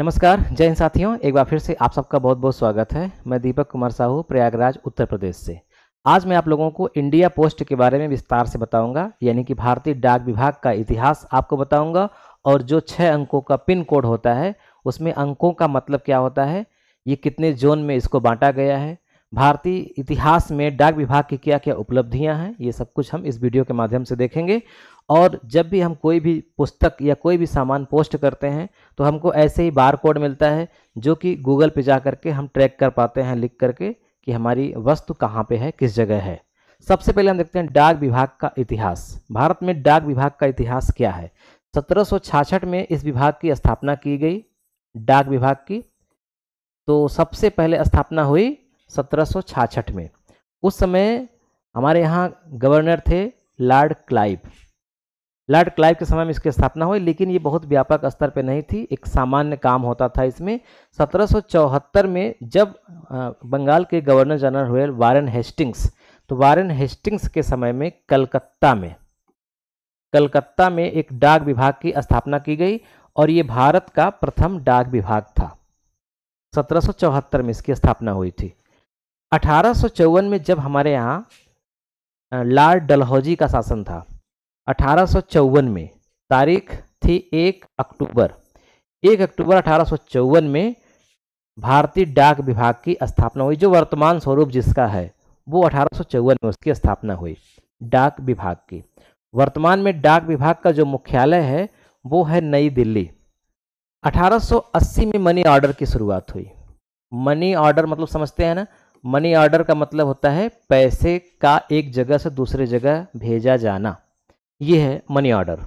नमस्कार, जय हिंद साथियों। एक बार फिर से आप सबका बहुत बहुत स्वागत है। मैं दीपक कुमार साहू, प्रयागराज, उत्तर प्रदेश से। आज मैं आप लोगों को इंडिया पोस्ट के बारे में विस्तार से बताऊंगा, यानी कि भारतीय डाक विभाग का इतिहास आपको बताऊंगा। और जो 6 अंकों का पिन कोड होता है, उसमें अंकों का मतलब क्या होता है, ये कितने जोन में इसको बांटा गया है, भारतीय इतिहास में डाक विभाग की क्या क्या उपलब्धियाँ हैं, ये सब कुछ हम इस वीडियो के माध्यम से देखेंगे। और जब भी हम कोई भी पुस्तक या कोई भी सामान पोस्ट करते हैं तो हमको ऐसे ही बार कोड मिलता है, जो कि गूगल पे जा करके हम ट्रैक कर पाते हैं लिख करके कि हमारी वस्तु कहाँ पे है, किस जगह है। सबसे पहले हम देखते हैं डाक विभाग का इतिहास। भारत में डाक विभाग का इतिहास क्या है। 1766 में इस विभाग की स्थापना की गई, डाक विभाग की। तो सबसे पहले स्थापना हुई 1766 में। उस समय हमारे यहाँ गवर्नर थे लॉर्ड क्लाइव। लॉर्ड क्लाइव के समय में इसकी स्थापना हुई, लेकिन ये बहुत व्यापक स्तर पे नहीं थी, एक सामान्य काम होता था इसमें। 1774 में जब बंगाल के गवर्नर जनरल हुए वारेन हेस्टिंग्स, तो वारेन हेस्टिंग्स के समय में कलकत्ता में एक डाक विभाग की स्थापना की गई और ये भारत का प्रथम डाक विभाग था। 1774 में इसकी स्थापना हुई थी। 1854 में जब हमारे यहाँ लॉर्ड डलहौजी का शासन था, 1854 में, तारीख थी 1 अक्टूबर 1854 में भारतीय डाक विभाग की स्थापना हुई। जो वर्तमान स्वरूप जिसका है वो 1854 में उसकी स्थापना हुई, डाक विभाग की। वर्तमान में डाक विभाग का जो मुख्यालय है वो है नई दिल्ली। 1880 में मनी ऑर्डर की शुरुआत हुई। मनी ऑर्डर मतलब समझते हैं ना, मनी ऑर्डर का मतलब होता है पैसे का एक जगह से दूसरे जगह भेजा जाना, ये है मनी ऑर्डर।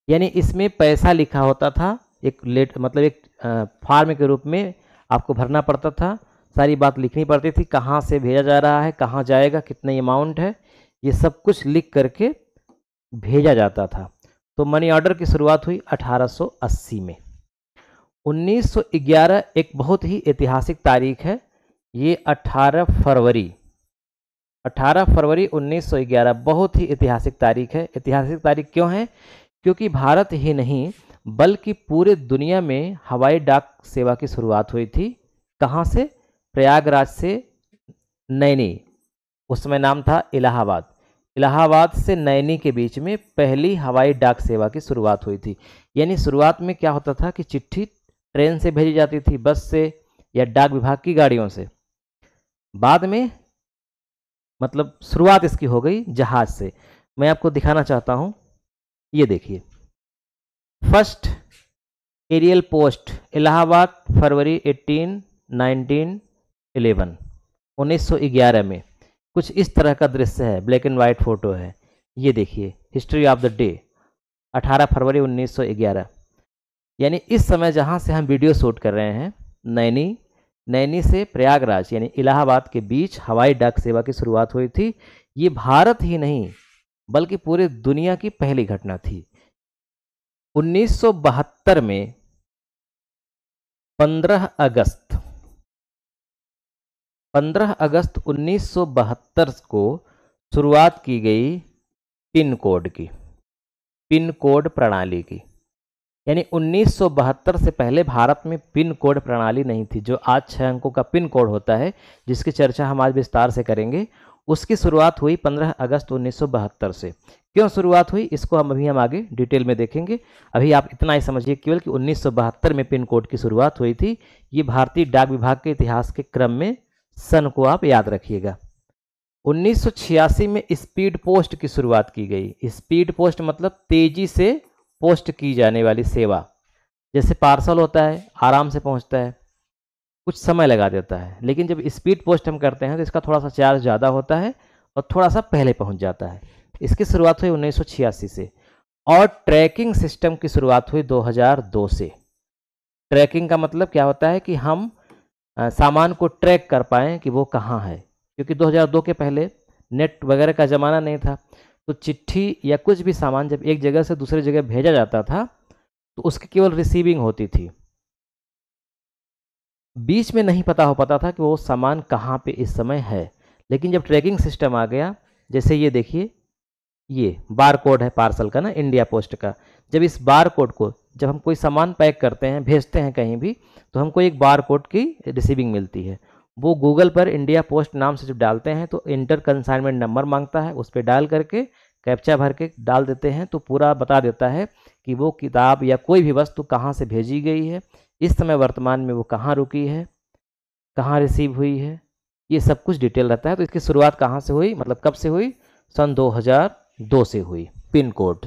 यानी इसमें पैसा लिखा होता था, एक फॉर्म के रूप में आपको भरना पड़ता था, सारी बात लिखनी पड़ती थी, कहाँ से भेजा जा रहा है, कहाँ जाएगा, कितनी अमाउंट है, ये सब कुछ लिख करके भेजा जाता था। तो मनी ऑर्डर की शुरुआत हुई 1880 में। 1911 एक बहुत ही ऐतिहासिक तारीख है। ये 18 फरवरी 1911 बहुत ही ऐतिहासिक तारीख है। ऐतिहासिक तारीख क्यों है? क्योंकि भारत ही नहीं बल्कि पूरे दुनिया में हवाई डाक सेवा की शुरुआत हुई थी। कहाँ से? प्रयागराज से नैनी, उस समय नाम था इलाहाबाद। इलाहाबाद से नैनी के बीच में पहली हवाई डाक सेवा की शुरुआत हुई थी। यानी शुरुआत में क्या होता था कि चिट्ठी ट्रेन से भेजी जाती थी, बस से या डाक विभाग की गाड़ियों से। बाद में मतलब शुरुआत इसकी हो गई जहाज से। मैं आपको दिखाना चाहता हूं, ये देखिए, फर्स्ट एरियल पोस्ट इलाहाबाद, फरवरी 18 1911 1911 में कुछ इस तरह का दृश्य है, ब्लैक एंड वाइट फोटो है। ये देखिए, हिस्ट्री ऑफ द डे 18 फरवरी 1911। यानी इस समय जहां से हम वीडियो शूट कर रहे हैं, नैनी से प्रयागराज यानी इलाहाबाद के बीच हवाई डाक सेवा की शुरुआत हुई थी। ये भारत ही नहीं बल्कि पूरे दुनिया की पहली घटना थी। 1972 में 15 अगस्त 1972 को शुरुआत की गई पिन कोड प्रणाली की। यानी 1972 से पहले भारत में पिन कोड प्रणाली नहीं थी। जो आज 6 अंकों का पिन कोड होता है, जिसकी चर्चा हम आज विस्तार से करेंगे, उसकी शुरुआत हुई 15 अगस्त 1972 से। क्यों शुरुआत हुई इसको हम आगे डिटेल में देखेंगे। अभी आप इतना ही समझिए केवल कि 1972 में पिन कोड की शुरुआत हुई थी। ये भारतीय डाक विभाग के इतिहास के क्रम में सन को आप याद रखिएगा। 1986 में स्पीड पोस्ट की शुरुआत की गई। स्पीड पोस्ट मतलब तेजी से पोस्ट की जाने वाली सेवा। जैसे पार्सल होता है, आराम से पहुंचता है, कुछ समय लगा देता है, लेकिन जब स्पीड पोस्ट हम करते हैं तो इसका थोड़ा सा चार्ज ज़्यादा होता है और थोड़ा सा पहले पहुंच जाता है। इसकी शुरुआत हुई 1986 से। और ट्रैकिंग सिस्टम की शुरुआत हुई 2002 से। ट्रैकिंग का मतलब क्या होता है कि हम सामान को ट्रैक कर पाएँ कि वो कहाँ है, क्योंकि 2002 के पहले नेट वगैरह का ज़माना नहीं था। तो चिट्ठी या कुछ भी सामान जब एक जगह से दूसरी जगह भेजा जाता था तो उसकी केवल रिसीविंग होती थी, बीच में नहीं पता हो पाता था कि वो सामान कहाँ पे इस समय है। लेकिन जब ट्रैकिंग सिस्टम आ गया, जैसे ये देखिए, ये बार कोड है पार्सल का ना, इंडिया पोस्ट का। जब इस बार कोड को जब हम कोई सामान पैक करते हैं, भेजते हैं कहीं भी, तो हमको एक बार कोड की रिसीविंग मिलती है। वो गूगल पर इंडिया पोस्ट नाम से जब डालते हैं तो इंटर कंसाइनमेंट नंबर मांगता है, उस पर डाल करके कैप्चा भर के डाल देते हैं तो पूरा बता देता है कि वो किताब या कोई भी वस्तु कहाँ से भेजी गई है, इस समय वर्तमान में वो कहाँ रुकी है, कहाँ रिसीव हुई है, ये सब कुछ डिटेल रहता है। तो इसकी शुरुआत कहाँ से हुई, मतलब कब से हुई, सन 2002 से हुई। पिन कोड,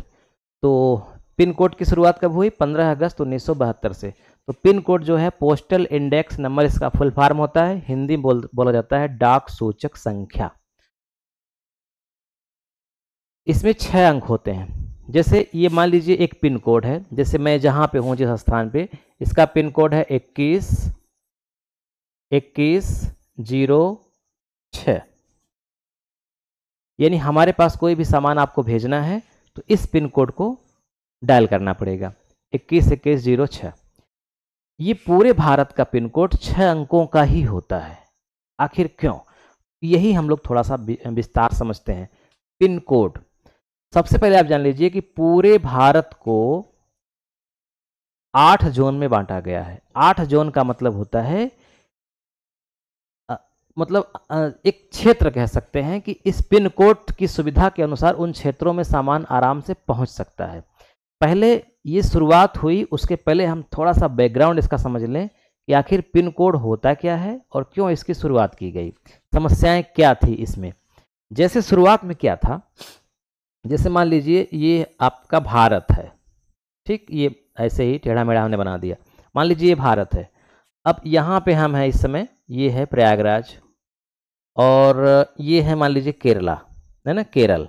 तो पिन कोड की शुरुआत कब हुई, 15 अगस्त 1972 से। तो पिन कोड जो है पोस्टल इंडेक्स नंबर, इसका फुल फॉर्म होता है, हिंदी बोला जाता है डाक सूचक संख्या। इसमें 6 अंक होते हैं। जैसे ये मान लीजिए एक पिन कोड है, जैसे मैं जहाँ पे हूँ जिस स्थान पे, इसका पिन कोड है 21-21-06। यानी हमारे पास कोई भी सामान आपको भेजना है तो इस पिन कोड को डायल करना पड़ेगा, 21-21-06। ये पूरे भारत का पिन कोड 6 अंकों का ही होता है। आखिर क्यों, यही हम लोग थोड़ा सा विस्तार समझते हैं। पिन कोड, सबसे पहले आप जान लीजिए कि पूरे भारत को 8 जोन में बांटा गया है। 8 जोन का मतलब होता है एक क्षेत्र कह सकते हैं कि इस पिन कोड की सुविधा के अनुसार उन क्षेत्रों में सामान आराम से पहुंच सकता है। पहले ये शुरुआत हुई, उसके पहले हम थोड़ा सा बैकग्राउंड इसका समझ लें कि आखिर पिन कोड होता क्या है और क्यों इसकी शुरुआत की गई, समस्याएं क्या थी इसमें। जैसे शुरुआत में क्या था, जैसे मान लीजिए ये आपका भारत है, ठीक, ये ऐसे ही टेढ़ा मेढ़ा हमने बना दिया। मान लीजिए ये भारत है, अब यहाँ पे हम हैं इस समय, ये है प्रयागराज, और ये है मान लीजिए केरला, है ना, केरल।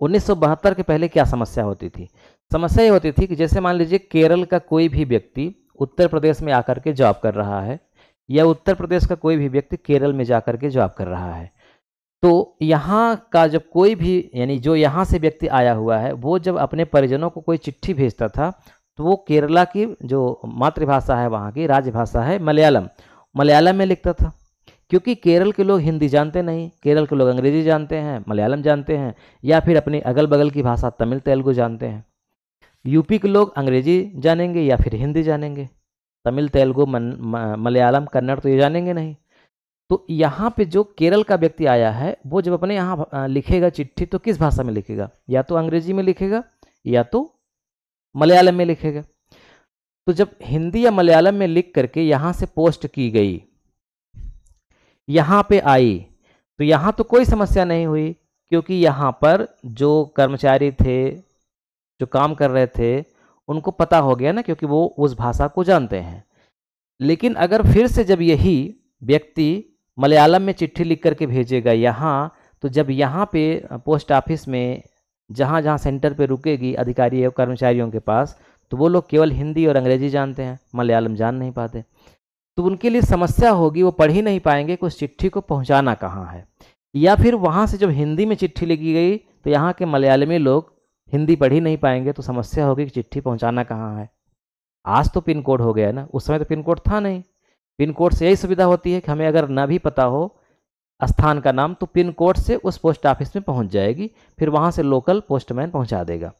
1972 के पहले क्या समस्या होती थी, समस्या ये होती थी कि जैसे मान लीजिए केरल का कोई भी व्यक्ति उत्तर प्रदेश में आकर के जॉब कर रहा है, या उत्तर प्रदेश का कोई भी व्यक्ति केरल में जाकर के जॉब कर रहा है, तो यहाँ का जब कोई भी, यानी जो यहाँ से व्यक्ति आया हुआ है, वो जब अपने परिजनों को कोई चिट्ठी भेजता था तो वो केरला की जो मातृभाषा है, वहाँ की राजभाषा है मलयालम में लिखता था। क्योंकि केरल के लोग हिंदी जानते नहीं, केरल के लोग अंग्रेजी जानते हैं, मलयालम जानते हैं, या फिर अपनी अगल बगल की भाषा तमिल तेलुगु जानते हैं। यूपी के लोग अंग्रेजी जानेंगे या फिर हिंदी जानेंगे, तमिल तेलुगु मलयालम कन्नड़ तो ये जानेंगे नहीं। तो यहाँ पे जो केरल का व्यक्ति आया है, वो जब अपने यहाँ लिखेगा चिट्ठी तो किस भाषा में लिखेगा, या तो अंग्रेजी में लिखेगा या तो मलयालम में लिखेगा। तो जब हिंदी या मलयालम में लिख करके यहाँ से पोस्ट की गई, यहाँ पे आई, तो यहाँ तो कोई समस्या नहीं हुई, क्योंकि यहाँ पर जो कर्मचारी थे, जो काम कर रहे थे, उनको पता हो गया ना, क्योंकि वो उस भाषा को जानते हैं। लेकिन अगर फिर से जब यही व्यक्ति मलयालम में चिट्ठी लिख करके भेजेगा यहाँ, तो जब यहाँ पे पोस्ट ऑफिस में जहाँ जहाँ सेंटर पे रुकेगी अधिकारी और कर्मचारियों के पास, तो वो लोग केवल हिंदी और अंग्रेजी जानते हैं, मलयालम जान नहीं पाते। तो उनके लिए समस्या होगी, वो पढ़ ही नहीं पाएंगे कि उस चिट्ठी को पहुँचाना कहाँ है। या फिर वहाँ से जब हिंदी में चिट्ठी लिखी गई तो यहाँ के मलयालमी लोग हिंदी पढ़ ही नहीं पाएंगे, तो समस्या होगी कि चिट्ठी पहुँचाना कहाँ है। आज तो पिन कोड हो गया ना, उस समय तो पिन कोड था नहीं। पिन कोड से यही सुविधा होती है कि हमें अगर ना भी पता हो स्थान का नाम, तो पिन कोड से उस पोस्ट ऑफिस में पहुंच जाएगी, फिर वहां से लोकल पोस्टमैन पहुंचा देगा।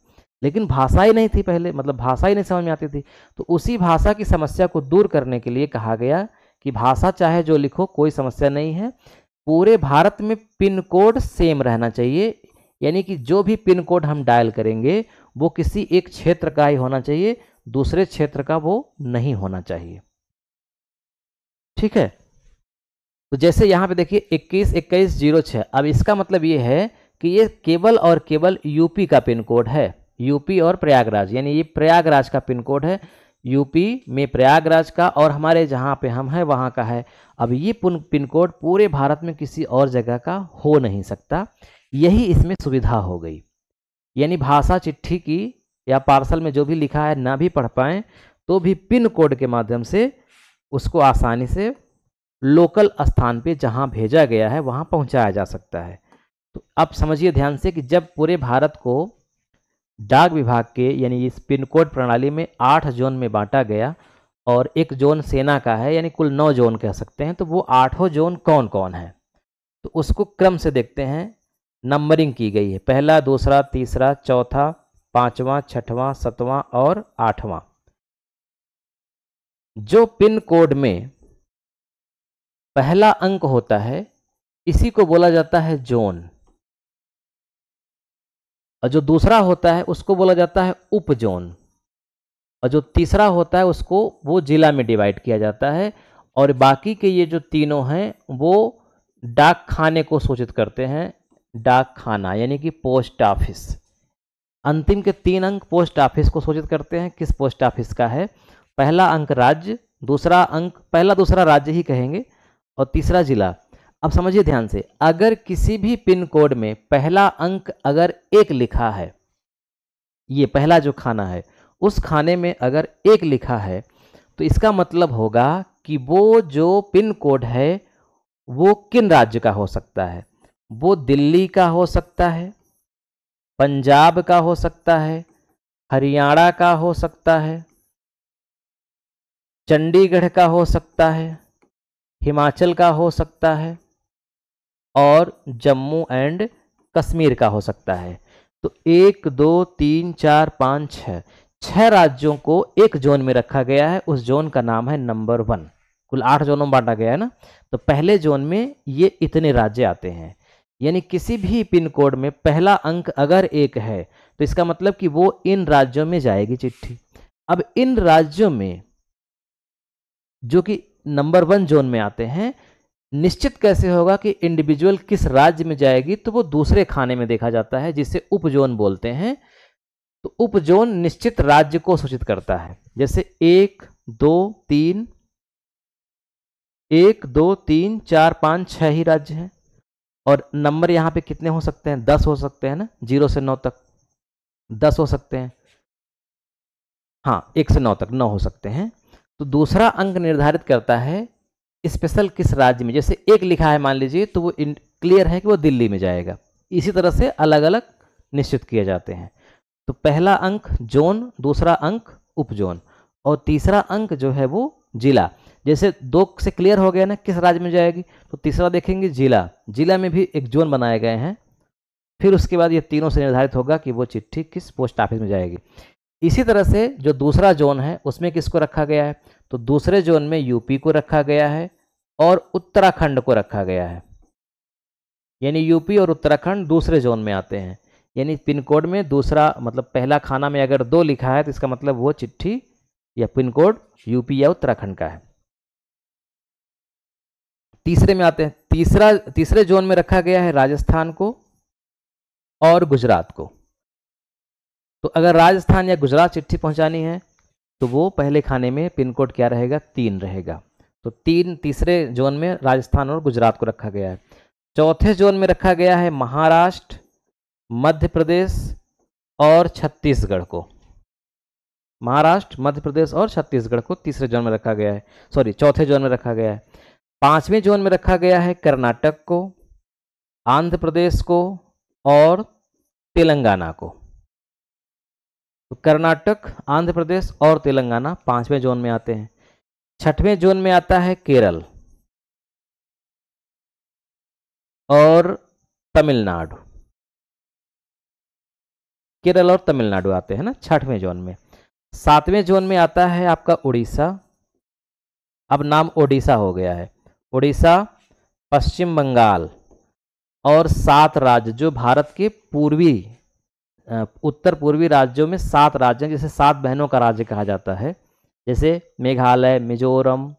लेकिन भाषा ही नहीं थी पहले, मतलब भाषा ही नहीं समझ में आती थी। तो उसी भाषा की समस्या को दूर करने के लिए कहा गया कि भाषा चाहे जो लिखो कोई समस्या नहीं है, पूरे भारत में पिन कोड सेम रहना चाहिए। यानी कि जो भी पिन कोड हम डायल करेंगे वो किसी एक क्षेत्र का ही होना चाहिए, दूसरे क्षेत्र का वो नहीं होना चाहिए। ठीक है, तो जैसे यहाँ पे देखिए 21-21-06। अब इसका मतलब ये है कि ये केवल और केवल यूपी का पिन कोड है, यूपी और प्रयागराज, यानी ये प्रयागराज का पिन कोड है, यूपी में प्रयागराज का, और हमारे जहाँ पे हम हैं वहाँ का है। अब ये पिन कोड पूरे भारत में किसी और जगह का हो नहीं सकता, यही इसमें सुविधा हो गई। यानी भाषा चिट्ठी की या पार्सल में जो भी लिखा है ना भी पढ़ पाएँ तो भी पिन कोड के माध्यम से उसको आसानी से लोकल स्थान पे जहाँ भेजा गया है वहाँ पहुँचाया जा सकता है। तो अब समझिए ध्यान से कि जब पूरे भारत को डाक विभाग के यानी इस पिन कोड प्रणाली में 8 जोन में बांटा गया, और एक जोन सेना का है, यानी कुल 9 जोन कह सकते हैं। तो वो 8 जोन कौन कौन है, तो उसको क्रम से देखते हैं। नंबरिंग की गई है, पहला, दूसरा, तीसरा, चौथा, 5वां, 6वां, 7वां और 8वां। जो पिन कोड में पहला अंक होता है इसी को बोला जाता है जोन, और जो दूसरा होता है उसको बोला जाता है उप जोन, और जो तीसरा होता है उसको वो जिला में डिवाइड किया जाता है। और बाकी के ये जो तीनों हैं वो डाक खाने को सूचित करते हैं, डाक खाना यानी कि पोस्ट ऑफिस। अंतिम के 3 अंक पोस्ट ऑफिस को सूचित करते हैं। किस पोस्ट ऑफिस का है? पहला अंक राज्य, दूसरा अंक पहला दूसरा राज्य ही कहेंगे, और तीसरा जिला। अब समझिए ध्यान से, अगर किसी भी पिन कोड में पहला अंक अगर 1 लिखा है, ये पहला जो खाना है उस खाने में अगर 1 लिखा है, तो इसका मतलब होगा कि वो जो पिन कोड है वो किन राज्य का हो सकता है? वो दिल्ली का हो सकता है, पंजाब का हो सकता है, हरियाणा का हो सकता है, चंडीगढ़ का हो सकता है, हिमाचल का हो सकता है, और जम्मू एंड कश्मीर का हो सकता है। तो 1 2 3 4 5 6 राज्यों को एक जोन में रखा गया है। उस जोन का नाम है नंबर 1। कुल 8 जोनों में बांटा गया है ना। तो पहले जोन में ये इतने राज्य आते हैं, यानी किसी भी पिन कोड में पहला अंक अगर 1 है तो इसका मतलब कि वो इन राज्यों में जाएगी चिट्ठी। अब इन राज्यों में जो कि नंबर 1 जोन में आते हैं, निश्चित कैसे होगा कि इंडिविजुअल किस राज्य में जाएगी? तो वो दूसरे खाने में देखा जाता है जिसे उप जोन बोलते हैं। तो उप जोन निश्चित राज्य को सूचित करता है। जैसे 1 2 3 4 5 6 ही राज्य हैं, और नंबर यहाँ पे कितने हो सकते हैं? 10 हो सकते हैं ना, 0 से 9 तक 10 हो सकते हैं। हाँ, 1 से 9 तक 9 हो सकते हैं। तो दूसरा अंक निर्धारित करता है स्पेशल किस राज्य में। जैसे 1 लिखा है मान लीजिए, तो वो क्लियर है कि वो दिल्ली में जाएगा। इसी तरह से अलग अलग निश्चित किए जाते हैं। तो पहला अंक जोन, दूसरा अंक उप जोन, और तीसरा अंक जो है वो जिला। जैसे 2 से क्लियर हो गया ना किस राज्य में जाएगी, तो तीसरा देखेंगे जिला। जिला में भी एक जोन बनाए गए हैं। फिर उसके बाद ये तीनों से निर्धारित होगा कि वो चिट्ठी किस पोस्ट ऑफिस में जाएगी। इसी तरह से जो दूसरा जोन है उसमें किसको रखा गया है? तो दूसरे जोन में यूपी को रखा गया है और उत्तराखंड को रखा गया है। यानी यूपी और उत्तराखंड दूसरे जोन में आते हैं। यानी पिन कोड में दूसरा मतलब पहला खाना में अगर 2 लिखा है तो इसका मतलब वो चिट्ठी या पिन कोड यूपी या उत्तराखंड का है। तीसरे में आते हैं। तीसरे जोन में रखा गया है राजस्थान को और गुजरात को। तो अगर राजस्थान या गुजरात चिट्ठी पहुंचानी है तो वो पहले खाने में पिन कोड क्या रहेगा? 3 रहेगा। तो तीसरे जोन में राजस्थान और गुजरात को रखा गया है। चौथे जोन में रखा गया है महाराष्ट्र, मध्य प्रदेश और छत्तीसगढ़ को। महाराष्ट्र, मध्य प्रदेश और छत्तीसगढ़ को तीसरे जोन में रखा गया है, चौथे जोन में रखा गया है। 5वें जोन में रखा गया है कर्नाटक को, आंध्र प्रदेश को और तेलंगाना को। तो कर्नाटक, आंध्र प्रदेश और तेलंगाना 5वें जोन में आते हैं। 6वें जोन में आता है केरल और तमिलनाडु। केरल और तमिलनाडु आते हैं ना 6वें जोन में। 7वें जोन में आता है आपका उड़ीसा। अब नाम ओडिशा हो गया है। उड़ीसा, पश्चिम बंगाल और 7 राज्य जो भारत के उत्तर पूर्वी राज्यों में 7 राज्य हैं, जिसे 7 बहनों का राज्य कहा जाता है। जैसे मेघालय, मिजोरम,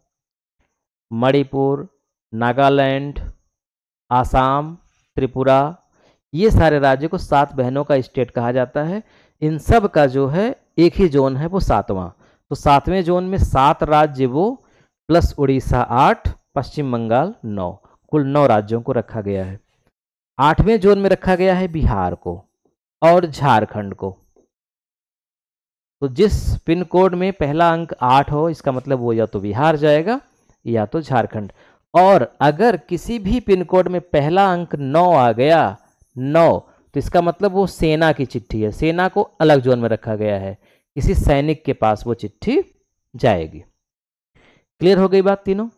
मणिपुर, नागालैंड, आसाम, त्रिपुरा, ये सारे राज्य को 7 बहनों का स्टेट कहा जाता है। इन सब का जो है एक ही जोन है, वो 7वां। तो 7वें जोन में 7 राज्य वो प्लस उड़ीसा 8, पश्चिम बंगाल 9, कुल 9 राज्यों को रखा गया है। 8वें जोन में रखा गया है बिहार को और झारखंड को। तो जिस पिन कोड में पहला अंक 8 हो इसका मतलब वो या तो बिहार जाएगा या तो झारखंड। और अगर किसी भी पिन कोड में पहला अंक 9 आ गया, 9, तो इसका मतलब वो सेना की चिट्ठी है। सेना को अलग जोन में रखा गया है, किसी सैनिक के पास वो चिट्ठी जाएगी। क्लियर हो गई बात तीनों?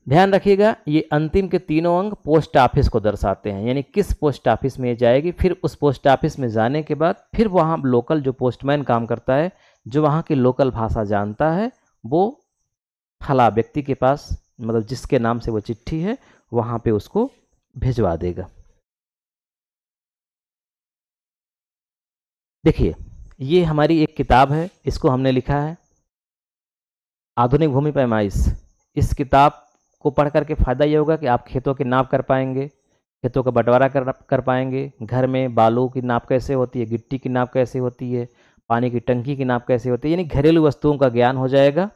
ध्यान रखिएगा, ये अंतिम के तीनों अंक पोस्ट ऑफिस को दर्शाते हैं, यानी किस पोस्ट ऑफिस में ये जाएगी। फिर उस पोस्ट ऑफिस में जाने के बाद फिर वहाँ लोकल जो पोस्टमैन काम करता है, जो वहाँ की लोकल भाषा जानता है, वो फला व्यक्ति के पास, मतलब जिसके नाम से वो चिट्ठी है, वहाँ पे उसको भिजवा देगा। देखिए, ये हमारी एक किताब है, इसको हमने लिखा है आधुनिक भूमि पैमाइश। इस किताब को पढ़ करके फ़ायदा ये होगा कि आप खेतों की नाप कर पाएंगे, खेतों का बंटवारा कर पाएंगे, घर में बालू की नाप कैसे होती है, गिट्टी की नाप कैसे होती है, पानी की टंकी की नाप कैसे होती है, यानी घरेलू वस्तुओं का ज्ञान हो जाएगा।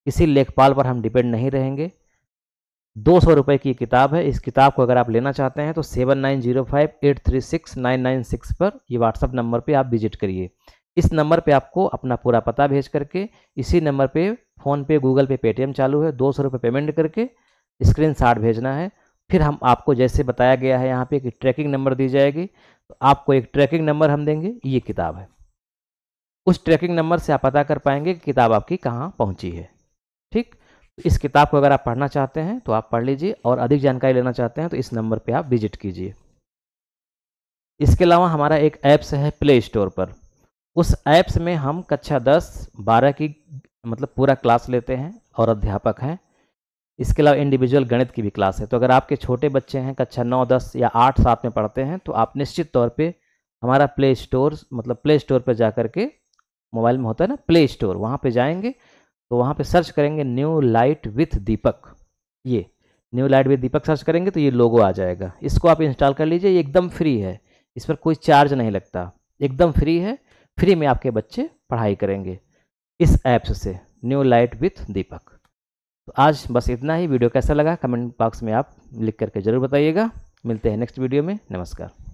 किसी लेखपाल पर हम डिपेंड नहीं रहेंगे। 200 रुपये की किताब है। इस किताब को अगर आप लेना चाहते हैं तो 7905836996 पर ये व्हाट्सअप नंबर पे आप विजिट करिए। इस नंबर पे आपको अपना पूरा पता भेज करके, इसी नंबर पे फ़ोन पे, गूगल पे, पेटीएम चालू है, 200 रुपये पेमेंट करके स्क्रीनशॉट भेजना है। फिर हम आपको जैसे बताया गया है यहाँ पे कि ट्रैकिंग नंबर दी जाएगी, तो आपको एक ट्रैकिंग नंबर हम देंगे, ये किताब है। उस ट्रैकिंग नंबर से आप पता कर पाएंगे कि किताब आपकी कहाँ पहुँची है। ठीक, इस किताब को अगर आप पढ़ना चाहते हैं तो आप पढ़ लीजिए, और अधिक जानकारी लेना चाहते हैं तो इस नंबर पे आप विजिट कीजिए। इसके अलावा हमारा एक ऐप्स है प्ले स्टोर पर। उस ऐप्स में हम कक्षा 10-12 की मतलब पूरा क्लास लेते हैं और अध्यापक हैं। इसके अलावा इंडिविजुअल गणित की भी क्लास है। तो अगर आपके छोटे बच्चे हैं, कक्षा 9, 10 या 8, 7 में पढ़ते हैं, तो आप निश्चित तौर पे हमारा प्ले स्टोर मतलब प्ले स्टोर पर जा करके, मोबाइल में होता है ना प्ले स्टोर, वहाँ पे जाएंगे तो वहाँ पे सर्च करेंगे न्यू लाइट विथ दीपक। ये new light with Deepak search करेंगे तो ये लोगो आ जाएगा। इसको आप इंस्टॉल कर लीजिए, ये एकदम फ्री है, इस पर कोई चार्ज नहीं लगता, एकदम फ्री है। फ्री में आपके बच्चे पढ़ाई करेंगे इस ऐप्स से, न्यू लाइट विथ दीपक। तो आज बस इतना ही। वीडियो कैसा लगा कमेंट बॉक्स में आप लिख करके ज़रूर बताइएगा। मिलते हैं नेक्स्ट वीडियो में। नमस्कार।